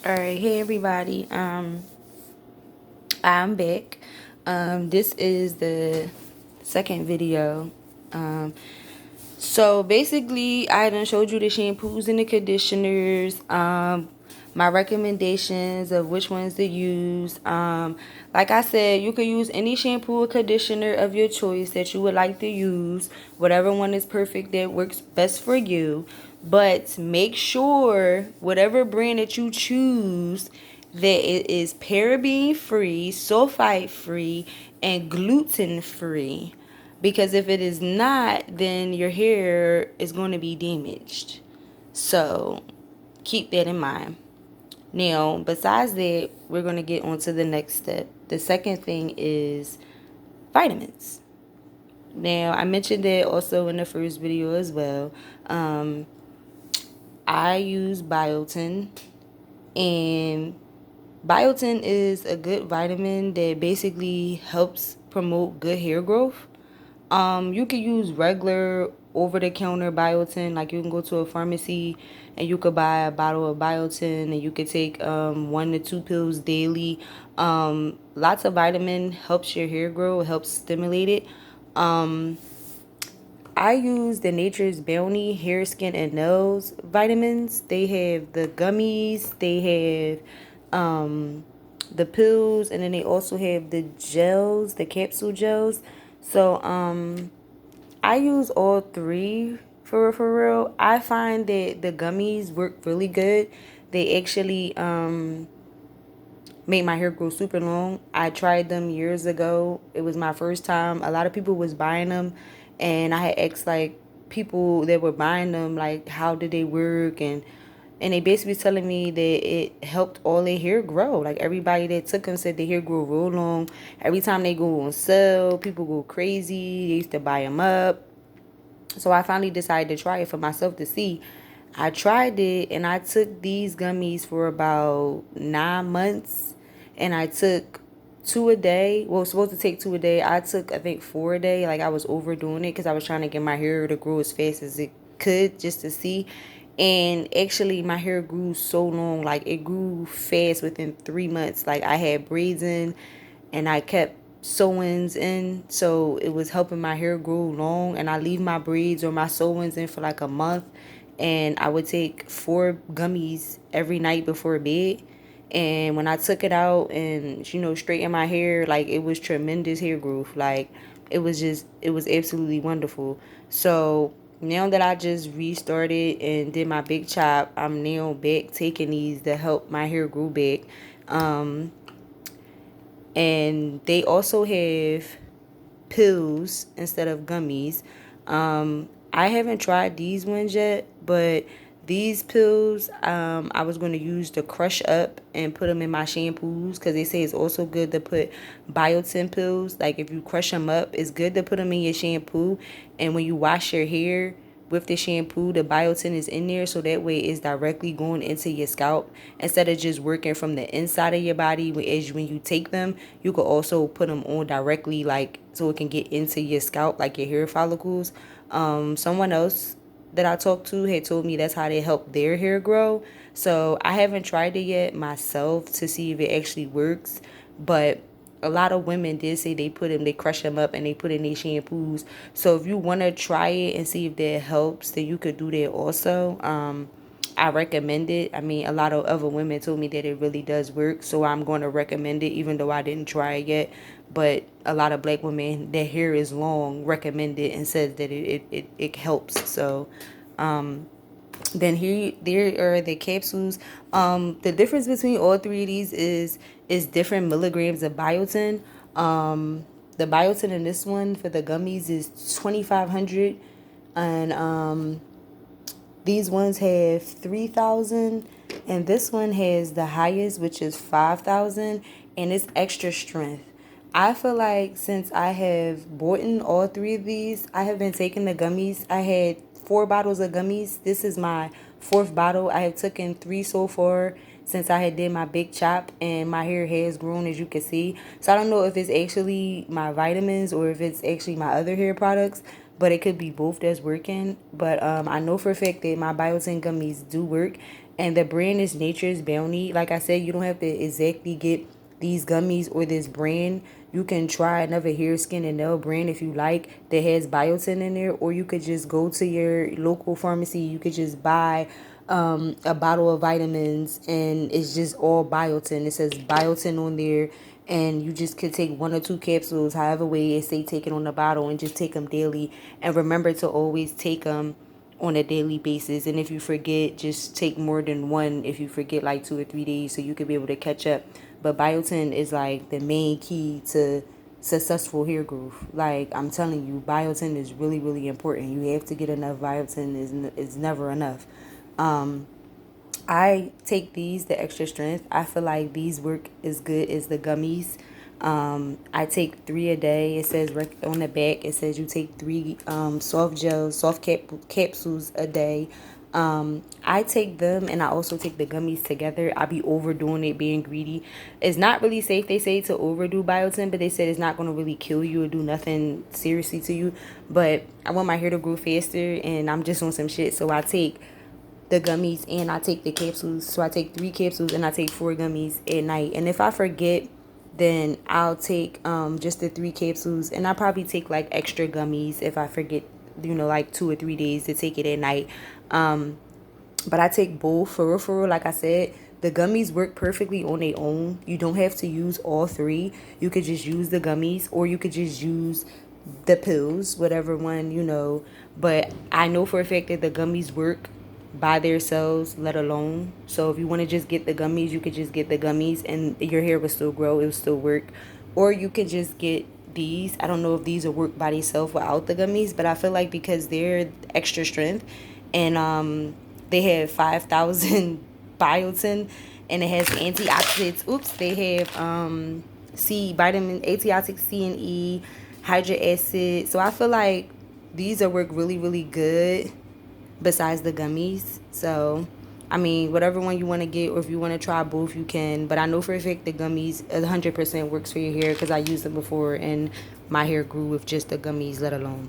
Alright, hey everybody. I'm back. This is the second video. So basically I done showed you the shampoos and the conditioners, my recommendations of which ones to use. Like I said, you could use any shampoo or conditioner of your choice that you would like to use, whatever one is perfect that works best for you. But make sure whatever brand that you choose that it is paraben free, sulfite free, and gluten free. Because if it is not, then your hair is going to be damaged. So keep that in mind. Now, besides that, we're going to get on to the next step. The second thing is vitamins. Now, I mentioned that also in the first video as well. I use biotin, and biotin is a good vitamin that basically helps promote good hair growth. You could use regular over-the-counter biotin. Like you can go to a pharmacy and you could buy a bottle of biotin, and you could take 1 to 2 pills daily. Lots of vitamin helps your hair grow, helps stimulate it. I use the Nature's Bounty hair, skin, and nails vitamins. They have the gummies, they have the pills, and then they also have the gels, the capsule gels. So I use all three for real. I find that the gummies work really good. They actually made my hair grow super long. I tried them years ago. It was my first time. A lot of people was buying them, and I had asked like people that were buying them like how did they work, and they basically was telling me that it helped all their hair grow. Like everybody that took them said their hair grew real long. Every time they go on sale, people go crazy. They used to buy them up. So I finally decided to try it for myself to see. I tried it and I took these gummies for about 9 months, and I took two a day. Well, I was supposed to take two a day. I took, I think, four a day. Like I was overdoing it because I was trying to get my hair to grow as fast as it could just to see. And actually my hair grew so long. Like it grew fast within 3 months. Like I had braids in and I kept sew-ins in, so it was helping my hair grow long. And I leave my braids or my sew-ins in for like a month, and I would take 4 gummies every night before bed. And when I took it out and straightened my hair, like it was tremendous hair growth. Like it was absolutely wonderful. So now that I just restarted and did my big chop, I'm now back taking these to help my hair grow back. And they also have pills instead of gummies. I haven't tried these ones yet, but these pills, I was going to use to crush up and put them in my shampoos, because they say it's also good to put biotin pills. Like if you crush them up, it's good to put them in your shampoo, and when you wash your hair with the shampoo, the biotin is in there, so that way it's directly going into your scalp instead of just working from the inside of your body. As when you take them, you could also put them on directly, like so it can get into your scalp, like your hair follicles. Someone else that I talked to had told me that's how they help their hair grow. So I haven't tried it yet myself to see if it actually works, but a lot of women did say they crush them up and they put in their shampoos. So if you want to try it and see if that helps, then you could do that also. I recommend it. I mean, a lot of other women told me that it really does work, so I'm going to recommend it, even though I didn't try it yet. But a lot of black women, their hair is long, recommend it and says that it helps. So then here there are the capsules. The difference between all three of these is different milligrams of biotin. The biotin in this one for the gummies is 2,500, and these ones have 3,000, and this one has the highest, which is 5,000, and it's extra strength. I feel like since I have bought in all three of these, I have been taking the gummies. I had 4 bottles of gummies. This is my fourth bottle. I have taken 3 so far since I had did my big chop, and my hair has grown, as you can see. So I don't know if it's actually my vitamins or if it's actually my other hair products, but it could be both that's working. But I know for a fact that my biotin gummies do work, And the brand is Nature's Bounty. Like I said, you don't have to exactly get these gummies or this brand. You can try another hair, skin, and nail brand if you like that has biotin in there, or you could just go to your local pharmacy. You could just buy a bottle of vitamins, and it's just all biotin. It says biotin on there, and you just could take 1 or 2 capsules, however way it say take it on the bottle, and just take them daily. And remember to always take them on a daily basis. And if you forget, just take more than one if you forget like 2 or 3 days, so you could be able to catch up. But biotin is like the main key to successful hair growth. Like I'm telling you, biotin is really, really important. You have to get enough biotin. Is never enough. I take these, the extra strength. I feel like these work as good as the gummies. I take 3 a day. It says on the back, it says you take 3 soft gels, capsules a day. I take them and I also take the gummies together. I be overdoing it, being greedy. It's not really safe, they say, to overdo biotin, but they said it's not going to really kill you or do nothing seriously to you. But I want my hair to grow faster, and I'm just on some shit, so I take the gummies and I take the capsules. So I take 3 capsules and I take 4 gummies at night. And if I forget, then I'll take just the 3 capsules, and I probably take like extra gummies if I forget, like 2 or 3 days to take it at night. But I take both for real. Like I said, the gummies work perfectly on their own. You don't have to use all 3. You could just use the gummies, or you could just use the pills, whatever one. But I know for a fact that the gummies work by themselves, let alone. So if you want to just get the gummies, you could just get the gummies and your hair will still grow. It will still work. Or you could just get these. I don't know if these will work by themselves without the gummies, but I feel like because they're extra strength, and they have 5,000 biotin, and it has antioxidants. They have vitamin antioxidants, C and E, hydric acid. So I feel like these will work really, really good besides the gummies. So I mean, whatever one you want to get, or if you want to try both, you can. But I know for a fact the gummies 100% works for your hair, because I used them before and my hair grew with just the gummies, let alone.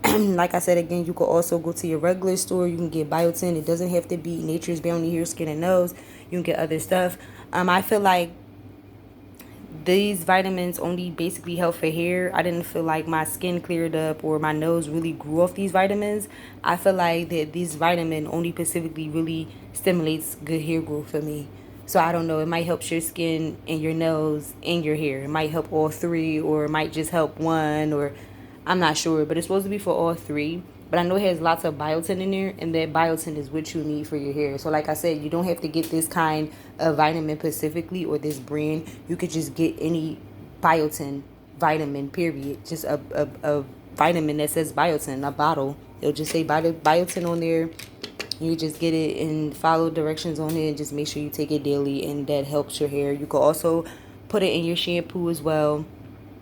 Like I said again, you could also go to your regular store. You can get biotin. It doesn't have to be Nature's Bounty Hair, Skin, and Nails. You can get other stuff. I feel like these vitamins only basically help for hair. I didn't feel like my skin cleared up or my nose really grew off these vitamins. I feel like that this vitamin only specifically really stimulates good hair growth for me. So I don't know, it might help your skin and your nose and your hair. It might help all 3, or it might just help one, or I'm not sure, but it's supposed to be for all 3. But I know it has lots of biotin in there, and that biotin is what you need for your hair. So like I said, you don't have to get this kind of vitamin specifically or this brand. You could just get any biotin vitamin, period. Just a vitamin that says biotin, a bottle. It'll just say biotin on there. You just get it and follow directions on it, and just make sure you take it daily, and that helps your hair. You could also put it in your shampoo as well.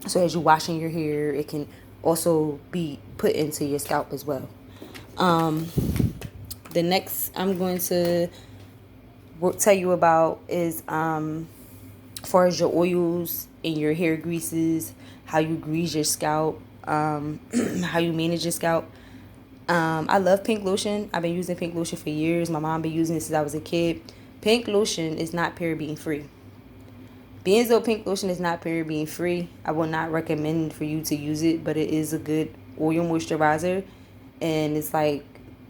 So as you're washing your hair, it can also be put into your scalp as well. The next I'm going to tell you about is as far as your oils and your hair greases, how you grease your scalp, how you manage your scalp. I love Pink Lotion. I've been using Pink Lotion for years. My mom been using it since I was a kid. Pink Lotion is not paraben free. Being though Pink Lotion is not paraben free, I will not recommend for you to use it, but it is a good oil moisturizer, and it's like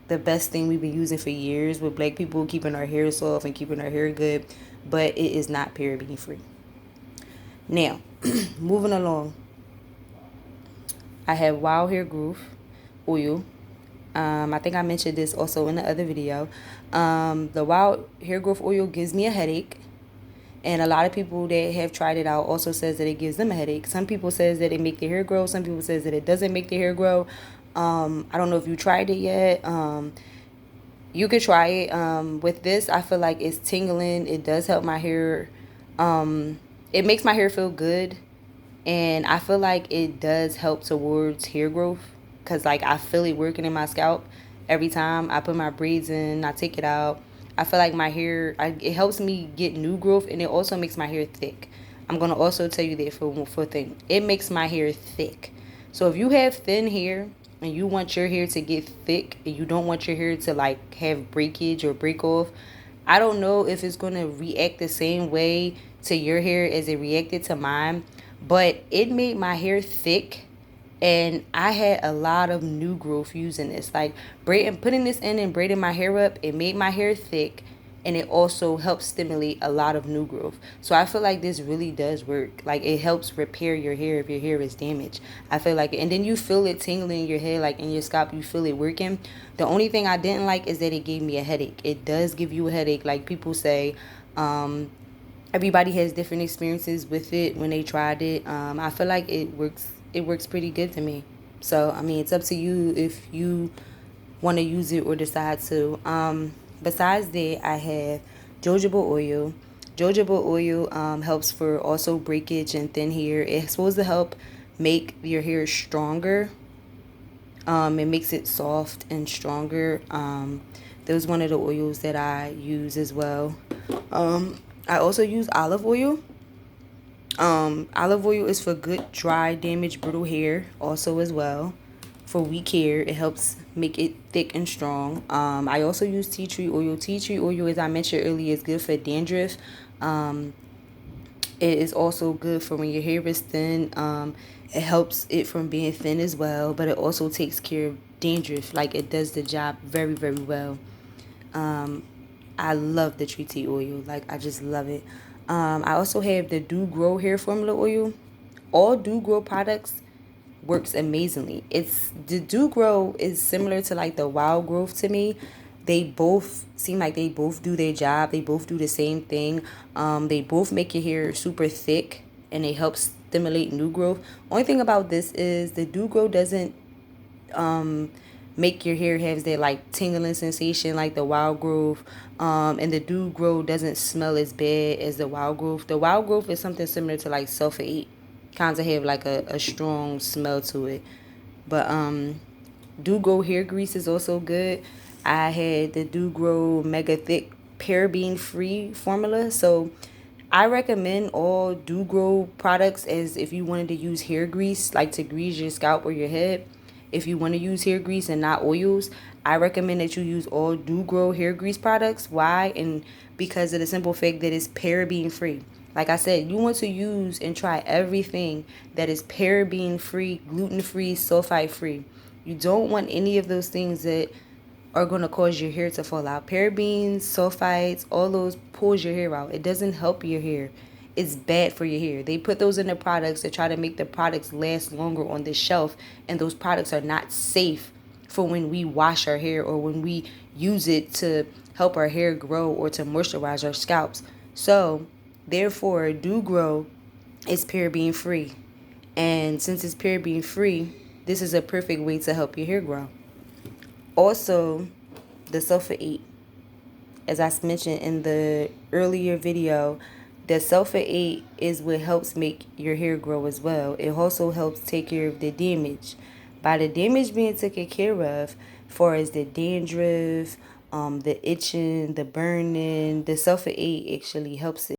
the best thing we've been using for years with Black people, keeping our hair soft and keeping our hair good, but it is not paraben free. Now, moving along, I have Wild Hair Growth oil. I think I mentioned this also in the other video. The Wild Hair Growth oil gives me a headache. And a lot of people that have tried it out also says that it gives them a headache. Some people says that it make their hair grow. Some people says that it doesn't make their hair grow. I don't know if you tried it yet. You could try it. With this, I feel like it's tingling. It does help my hair. It makes my hair feel good. And I feel like it does help towards hair growth. Because like I feel it working in my scalp every time I put my braids in. I take it out. I feel like my hair, it helps me get new growth, and it also makes my hair thick. I'm going to also tell you that for thing. It makes my hair thick. So if you have thin hair and you want your hair to get thick and you don't want your hair to like have breakage or break off, I don't know if it's going to react the same way to your hair as it reacted to mine, but it made my hair thick, and I had a lot of new growth using this. Like braiding, putting this in and braiding my hair up, it made my hair thick, and it also helps stimulate a lot of new growth. So I feel like this really does work. Like it helps repair your hair if your hair is damaged. I feel like, and then you feel it tingling in your head, like in your scalp, you feel it working. The only thing I didn't like is that it gave me a headache. It does give you a headache, like people say. Everybody has different experiences with it when they tried it. I feel like it works. It works pretty good to me. So I mean, it's up to you if you want to use it or decide to. Besides that, I have jojoba oil. Jojoba oil helps for also breakage and thin hair. It's supposed to help make your hair stronger. It makes it soft and stronger. That was one of the oils that I use as well. I also use olive oil. Olive oil is for good, dry, damaged, brittle hair also as well. For weak hair, it helps make it thick and strong. I also use tea tree oil. Tea tree oil, as I mentioned earlier, is good for dandruff. It is also good for when your hair is thin. It helps it from being thin as well, but it also takes care of dandruff. Like it does the job very, very well. I love the tree tea oil. Like I just love it. I also have the Do Grow hair formula oil. All Do Grow products works amazingly. It's the Do Grow is similar to like the Wild Growth to me. They both seem like they both do their job. They both do the same thing. They both make your hair super thick and they help stimulate new growth. Only thing about this is the Do Grow doesn't make your hair have that like tingling sensation like the Wild Growth. And the Do Grow doesn't smell as bad as the Wild Growth. The Wild Growth is something similar to like Sulfur 8. Kind of have like a strong smell to it. But Do Grow hair grease is also good. I had the Do Grow Mega Thick paraben free formula. So I recommend all Do Grow products as if you wanted to use hair grease, like to grease your scalp or your head. If you want to use hair grease and not oils, I recommend that you use all Do Grow hair grease products. Why? And because of the simple fact that it's paraben free. Like I said, you want to use and try everything that is paraben free, gluten free, sulfite free. You don't want any of those things that are going to cause your hair to fall out. Parabens, sulfites, all those pulls your hair out. It doesn't help your hair. It's bad for your hair. They put those in the products to try to make the products last longer on the shelf, and those products are not safe for when we wash our hair or when we use it to help our hair grow or to moisturize our scalps. So, therefore, Do Grow is paraben free. And since it's paraben free, this is a perfect way to help your hair grow. Also, the sulfur 8, as I mentioned in the earlier video, the sulfur 8 is what helps make your hair grow as well. It also helps take care of the damage. By the damage being taken care of, far as the dandruff, the itching, the burning, the sulfur 8 actually helps it.